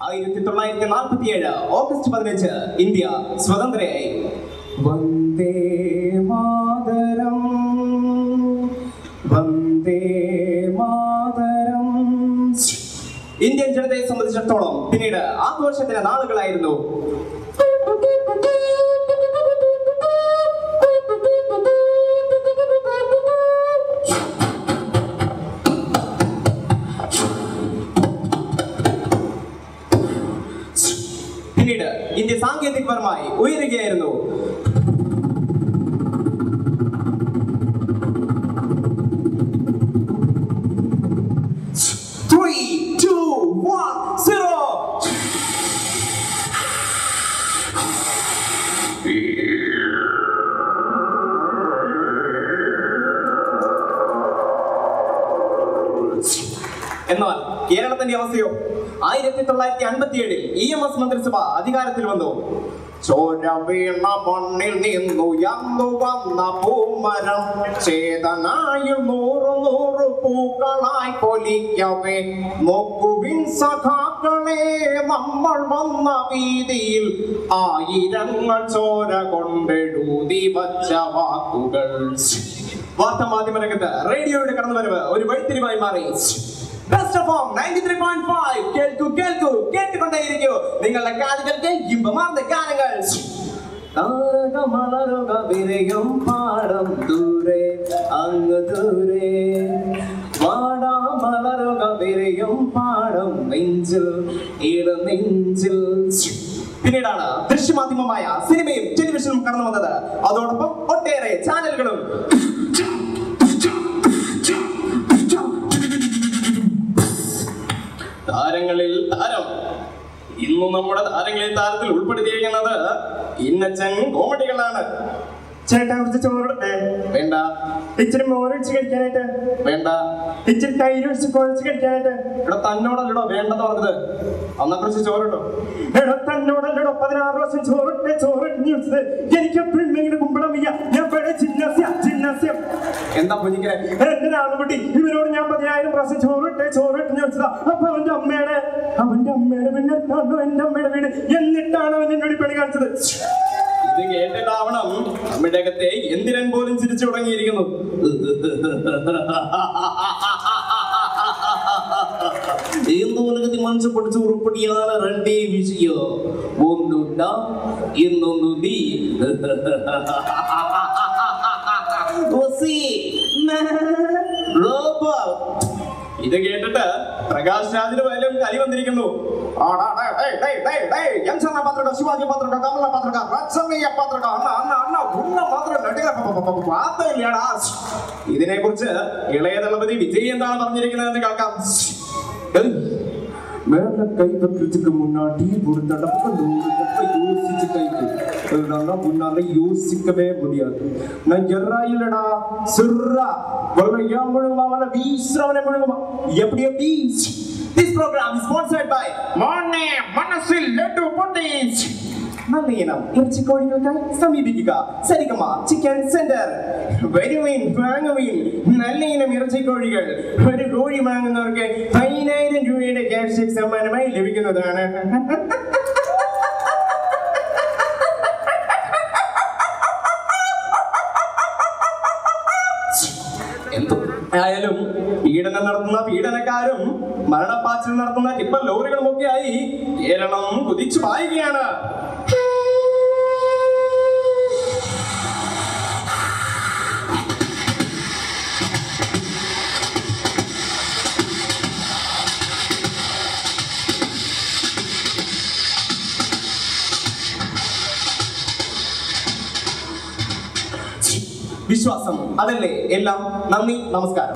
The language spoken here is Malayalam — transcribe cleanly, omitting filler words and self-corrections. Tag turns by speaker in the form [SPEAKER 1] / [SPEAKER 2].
[SPEAKER 1] 1947 August 15 India സ്വതന്ത്രയായി. Vande Mataram Vande Mataram. Indian ജനതയെ സംബന്ധിച്ചിടത്തോളം പിന്നീട് ആഘോഷത്തിന്റെ നാളുകളായിരുന്നു. പിന്നീട് ഇന്ത്യ സാങ്കേതികപരമായി ഉയരുകയായിരുന്നു. എന്നാൽ കേരളത്തിന്റെ അവസ്ഥയോ? 1957 EMS മന്ത്രിസഭ അധികാരത്തിൽ വന്നു. ചോര വീണ മണ്ണിൽ നിന്നുയർന്നു വന്ന പൂമരം ചേതനായിൽ 100 പൂക്കളായി പൊലിക്കവേ നോക്കുവിൻ സഖാക്കളെ നമ്മൾ വന്ന വീതിയിൽ ആയിരങ്ങൾ ചോര കൊണ്ടെഴുതി വച്ച വാക്കുകൾ. വാർത്താ മാധ്യമ രംഗത്ത് റേഡിയോയുടെ കടന്നുവരവ് ഒരു വഴിത്തിരിവായി മാറി. Best of all 93.5 കേൾക്കൂ കേട്ടുകൊണ്ടേയിരിക്കൂ നിങ്ങളുടെ കാതുകൾക്ക് ഇമ്പമാർന്ന ഗാനങ്ങൾ. താരകമലരുക വിരയും പാടം ദൂരെ അങ്ങ് ദൂരെ വാടാമലരുക വിരയും പാടം നെഞ്ചിൽ നെഞ്ചിൽ. പിന്നീടാണ് ദൃശ്യമാധ്യമമായ സിനിമയും ടെലിവിഷനും കടന്നു വന്നത്. അതോടൊപ്പം ഒട്ടേറെ ചാനലുകളും. താരങ്ങളിൽ താരം. ഇന്നു നമ്മുടെ താരങ്ങളിൽ താരത്തിൽ ഉൾപ്പെടുത്തിയിരിക്കുന്നത് ഇന്നച്ചൻ കോമഡികളാണ്. ചേട്ടാ കുറച്ച് ചോറിട്ടെ വേണ്ട. ഇച്ചിരി മോരൊഴിച്ച് കഴിക്കാനായിട്ട് വേണ്ട. ഇച്ചിരി തൈര് ഒഴിച്ച് കുഴച്ച് കഴിക്കാനായിട്ട്. ഇവിടെ തന്നോടല്ലടോ വേണ്ടെന്ന് പറഞ്ഞത്. അന്ന കുറച്ച് ചോറിട്ടോ. എടോ തന്നോടല്ലടോ 16 പ്രാവശ്യം ചോറിട്ട് എനിക്ക് പിന്നെങ്ങനെ കുമ്പിടാൻ വയ്യ. ഞാൻ ജിംനാസ്യം. എന്താ പൊന്നിക്കണേ എന്റെ രാമകുട്ടി ഇവരോട് ഞാൻ 10,000 പ്രാവശ്യം ചോറിട്ട് ചോദിച്ചതാ. അപ്പൊ അവന്റെ അമ്മയുടെ പിന്നെ എന്റെ അമ്മയുടെ വീട് എന്നിട്ടാണ് അവൻ എന്നോട് പണി കാണിച്ചത്. ഇത് കേട്ടിട്ടാവണം നമ്മുടെ അകത്തെ എന്തിരൻ പോലും ചിരിച്ചു തുടങ്ങിയിരിക്കുന്നു. എന്തുകൊണ്ടൊക്കെ മനസ്സ് പഠിച്ച് ഉറപ്പടിയാണ് രണ്ടേ വിഷയോ. ഒന്നുണ്ട എന്നൊന്നു നീ. ഇത് കേട്ടിട്ട് പ്രകാശ് രാജിന് വല്ലതും കലി വന്നിരിക്കുന്നു. ശിവാജി പത്രക കമല പത്രക റച്ചമയ്യ പത്രക ഇതിനെ കുറിച്ച് ഇളയ ദളപതി വിജയ് എന്താണ് പറഞ്ഞിരിക്കുന്നതെന്ന് കേൾക്കാം. மேல கை வைக்கிறதுக்கு முன்னாடி ஒரு தடவை 100 தடவை யோசிச்சு கைக்கு முன்னால யோசிக்கவே முடியாது. நான் எறா இல்லடா சிறா வளையா முழுமா வல வீசுறவனே முழுமா எப்படி எப்படி. This program is sponsored by Monne Manasil Lettu Potties. നല്ല ഇനം ഇറച്ചിക്കോഴികൾക്കായി സമീപിക്കുക സരിഗമ ചിക്കൻ സെന്റർ. വരുവീൻ വാങ്ങുവീൻ നല്ല ഇനം ഇറച്ചിക്കോഴികൾ. ഒരു കോഴി വാങ്ങുന്നവർക്ക് 10,000 രൂപയുടെ ക്യാഷ് ചെക്ക് സമ്മാനമായി ലഭിക്കുന്നതാണ്. ആയാലും പീഡനം നടത്തുന്ന പീഡനക്കാരും മരണപ്പാച്ചിൽ നടത്തുന്ന ടിപ്പർ ലോറികളും ഒക്കെയായി കേരളം കുതിച്ചു പായുകയാണ്. വിശ്വാസം അതല്ലേ എല്ലാം. നന്ദി, നമസ്കാരം.